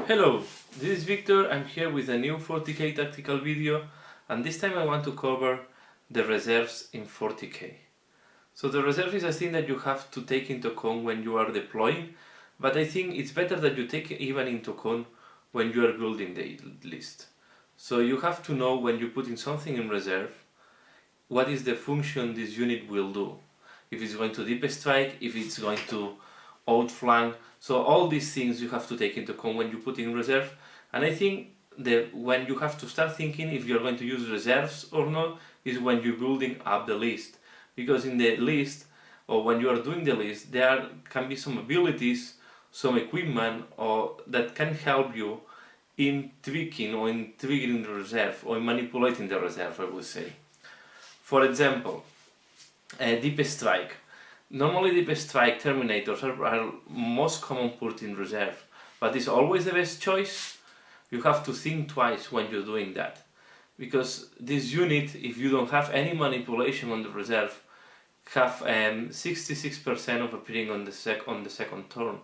Hello, this is Victor. I'm here with a new 40k tactical video, and this time I want to cover the reserves in 40k. So the reserve is a thing that you have to take into account when you are deploying, but I think it's better that you take it even into account when you are building the list. So you have to know when you put in something in reserve, what is the function this unit will do. If it's going to deep strike, if it's going to outflank. So all these things you have to take into account when you put in reserve. And I think that when you have to start thinking if you're going to use reserves or not is when you're building up the list. Because in the list, or when you are doing the list, there can be some abilities, some equipment or that can help you in tweaking or in triggering the reserve or in manipulating the reserve, I would say. For example, deep strike. Normally deep strike terminators are most common put in reserve, but it's always the best choice. You have to think twice when you're doing that, because this unit, if you don't have any manipulation on the reserve, have 66% of appearing on the second turn,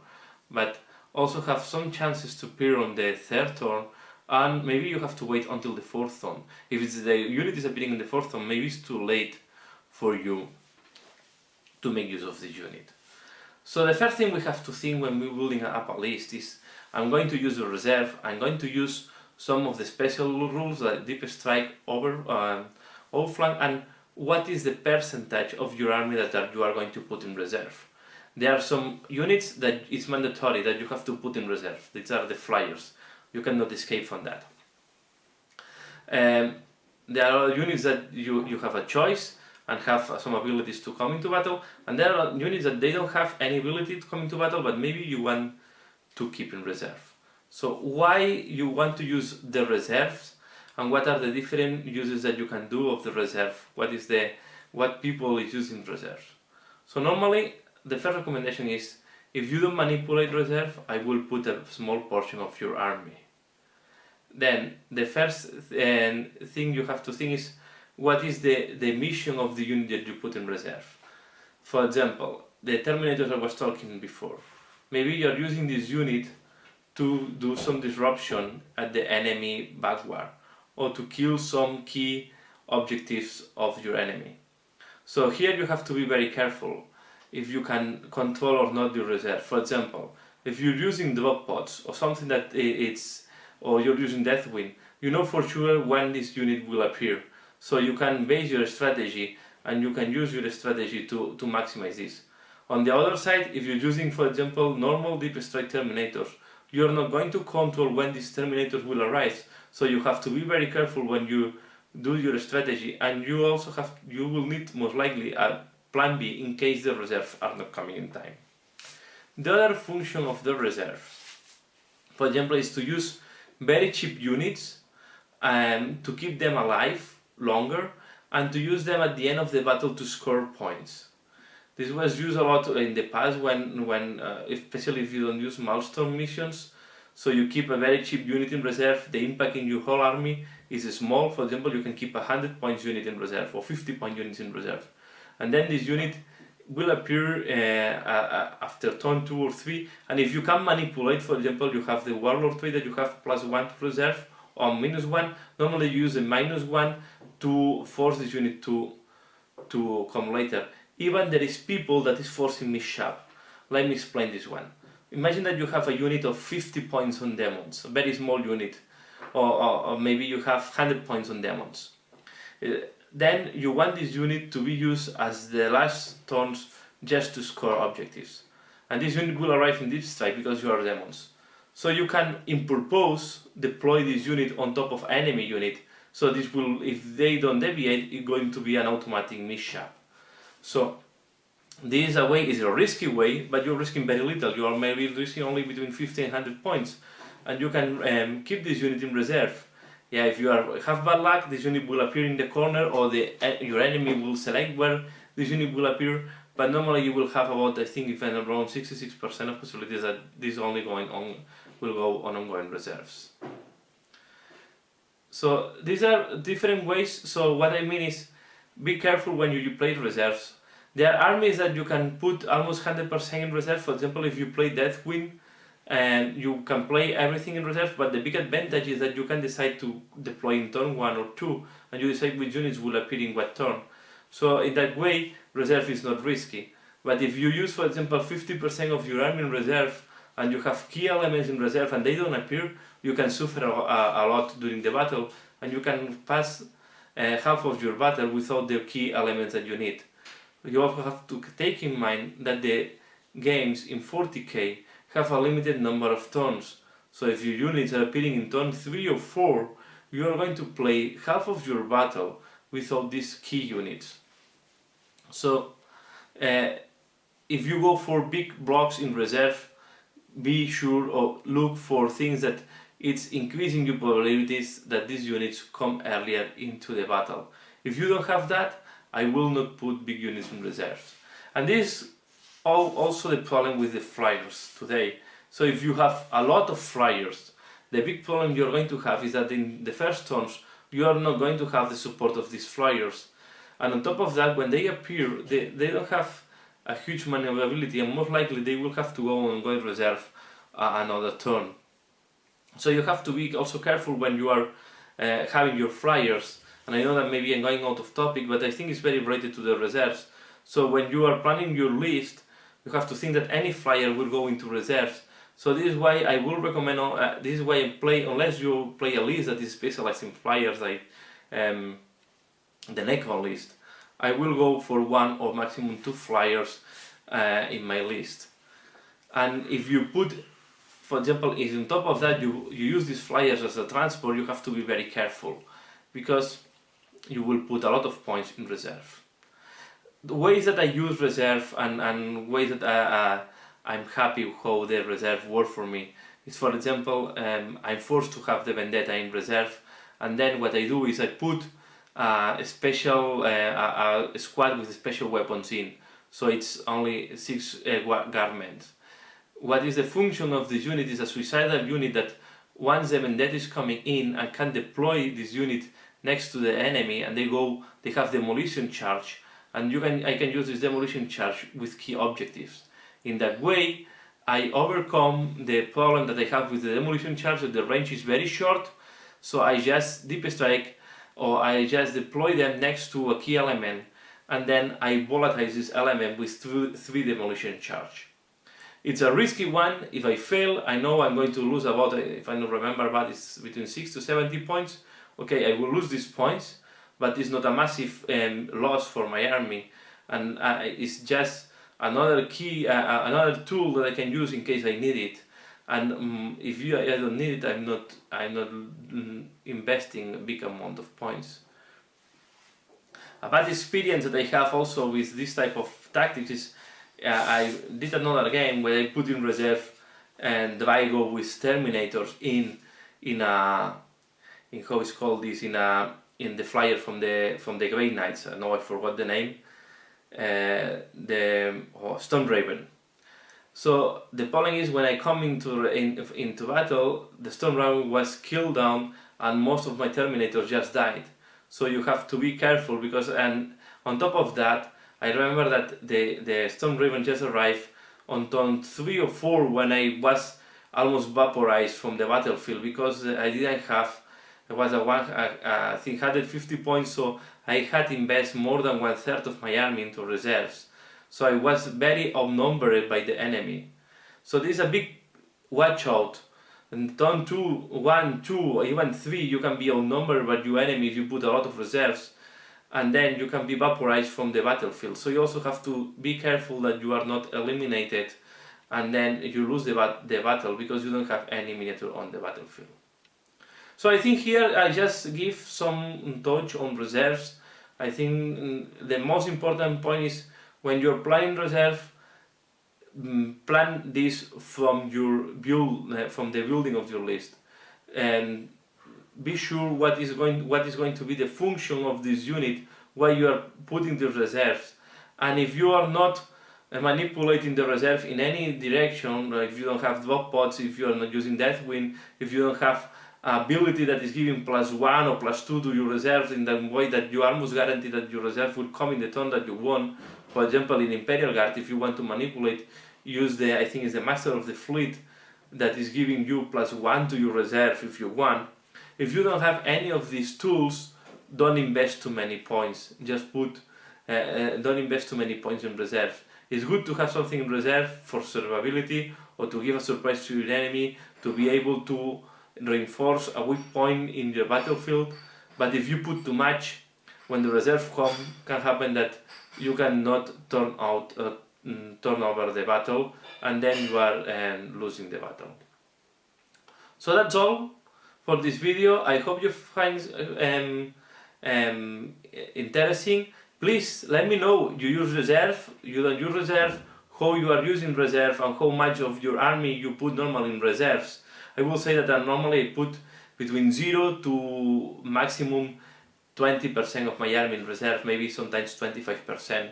but also have some chances to appear on the third turn, and maybe you have to wait until the fourth turn. If the unit is appearing in the fourth turn, maybe it's too late for you to make use of this unit. So the first thing we have to think when we're building up a list is, I'm going to use the reserve, I'm going to use some of the special rules like deep strike, outflank, and what is the percentage of your army that you are going to put in reserve. There are some units that it's mandatory that you have to put in reserve. These are the flyers. You cannot escape from that. There are units that you have a choice and have some abilities to come into battle, and there are units that they don't have any ability to come into battle, but maybe you want to keep in reserve. So why you want to use the reserves, and what are the different uses that you can do of the reserve? What people is using reserve? So normally the first recommendation is, if you don't manipulate reserve, I will put a small portion of your army. Then the first thing you have to think is, what is the mission of the unit that you put in reserve? For example, the Terminators I was talking before. Maybe you're using this unit to do some disruption at the enemy backward, or to kill some key objectives of your enemy. So here you have to be very careful if you can control or not your reserve. For example, if you're using drop pods or something that or you're using Deathwind, you know for sure when this unit will appear. So you can base your strategy and you can use your strategy to maximize this. On the other side, if you're using, for example, normal deep strike terminators, you're not going to control when these terminators will arise. So you have to be very careful when you do your strategy, and you will need most likely a plan B in case the reserves are not coming in time. The other function of the reserve, for example, is to use very cheap units to keep them alive longer, and to use them at the end of the battle to score points. This was used a lot in the past when especially if you don't use milestone missions. So you keep a very cheap unit in reserve, the impact in your whole army is small. For example, you can keep a 100 points unit in reserve or 50 point units in reserve, and then this unit will appear after turn 2 or 3, and if you can manipulate, for example, you have the Warlord trait that you have +1 to reserve or -1, normally you use a -1 to force this unit to come later. Even there is people that is forcing mishap. Let me explain this one. Imagine that you have a unit of 50 points on demons, a very small unit, or maybe you have 100 points on demons. Then you want this unit to be used as the last turns just to score objectives. And this unit will arrive in deep strike because you are demons. So you can, in purpose, deploy this unit on top of enemy unit. So this will, if they don't deviate, it's going to be an automatic mishap. So this is a risky way, but you're risking very little. You are maybe risking only between 50 and 100 points, and you can keep this unit in reserve. Yeah, if you have bad luck, this unit will appear in the corner, or your enemy will select where this unit will appear. But normally you will have about, I think, even around 66% of possibilities that this will go on ongoing reserves. So these are different ways. So what I mean is, be careful when you play reserves. There are armies that you can put almost 100% in reserve. For example, if you play Deathwind, and you can play everything in reserve, but the big advantage is that you can decide to deploy in turn 1 or 2, and you decide which units will appear in what turn. So in that way, reserve is not risky. But if you use, for example, 50% of your army in reserve, and you have key elements in reserve and they don't appear, you can suffer a lot during the battle, and you can pass half of your battle without the key elements that you need. You also have to take in mind that the games in 40k have a limited number of turns. So if your units are appearing in turn 3 or 4, you are going to play half of your battle without these key units. So if you go for big blocks in reserve, be sure or look for things that it's increasing your probabilities that these units come earlier into the battle. If you don't have that, I will not put big units in reserves. And this is also the problem with the flyers today. So if you have a lot of flyers, the big problem you're going to have is that in the first turns you are not going to have the support of these flyers. And on top of that, when they appear, they don't have a huge maneuverability, and most likely they will have to go and go in reserve another turn. So you have to be also careful when you are having your flyers. And I know that maybe I'm going out of topic, but I think it's very related to the reserves. So when you are planning your list, you have to think that any flyer will go into reserves. So this is why I will recommend, this is why I play, unless you play a list that is specialized in flyers like the Necron list, I will go for 1 or maximum 2 flyers in my list. And if you put, for example, if on top of that you use these flyers as a transport, you have to be very careful, because you will put a lot of points in reserve. The ways that I use reserve and ways that I'm happy how the reserve work for me is, for example, I'm forced to have the Vendetta in reserve, and then what I do is I put a special a squad with special weapons in, so it's only 6 garments. What is the function of this unit is a suicidal unit that once the Vendetta is coming in, I can deploy this unit next to the enemy, and they have demolition charge, and I can use this demolition charge with key objectives. In that way, I overcome the problem that I have with the demolition charge, that the range is very short, so I just deep strike, or I just deploy them next to a key element, and then I volatilize this element with 3 demolition charge. It's a risky one. If I fail, I know I'm going to lose about, if I don't remember bad, it's between 6 to 70 points. Okay, I will lose these points, but it's not a massive loss for my army, and it's just another key, another tool that I can use in case I need it. And if I don't need it, I'm not investing a big amount of points. A bad experience that I have also with this type of tactics is I did another game where I put in reserve and I go with Terminators in how it's called this, in the flyer from the Grey Knights. I know I forgot the name. Stone Raven. So the problem is, when I come into battle, the Stone Raven was killed down and most of my Terminators just died. So you have to be careful, because, and on top of that, I remember that the Stone Raven just arrived on turn 3 or 4 when I was almost vaporized from the battlefield, because I didn't have, it was I think 150 points, so I had to invest more than 1/3 of my army into reserves. So I was very outnumbered by the enemy. So this is a big watch out. In turn 2, 1, 2, or even 3, you can be outnumbered by your enemy if you put a lot of reserves, and then you can be vaporized from the battlefield. So you also have to be careful that you are not eliminated, and then you lose the battle because you don't have any miniature on the battlefield. So I think here I just give some touch on reserves. I think the most important point is, when you're planning reserve, plan this from from the building of your list, and be sure what is going to be the function of this unit, why you are putting the reserves. And if you are not manipulating the reserve in any direction, if you don't have drop pods, if you are not using Deathwind, if you don't have ability that is giving +1 or +2 to your reserves, in the way that you almost guarantee that your reserve will come in the turn that you want. For example, in Imperial Guard, if you want to manipulate, use I think it's the Master of the Fleet that is giving you +1 to your reserve if you want. If you don't have any of these tools, don't invest too many points. Just put, don't invest too many points in reserve. It's good to have something in reserve for survivability or to give a surprise to your enemy, to be able to reinforce a weak point in your battlefield. But if you put too much, when the reserve can happen that you cannot turn over the battle, and then you are losing the battle. So that's all for this video. I hope you find interesting. Please let me know, you use reserve, you don't use reserve, how you are using reserve, and how much of your army you put normally in reserves. I will say that I normally put between 0 to maximum 20% of my army in reserve, maybe sometimes 25%.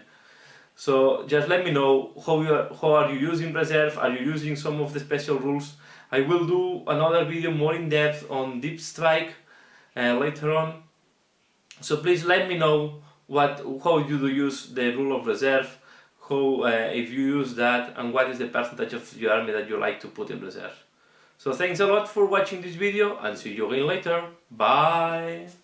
So just let me know how are you using reserve. Are you using some of the special rules? I will do another video more in depth on deep strike later on. So please let me know how you do use the rule of reserve, if you use that, and what is the percentage of your army that you like to put in reserve. So thanks a lot for watching this video, and see you again later. Bye!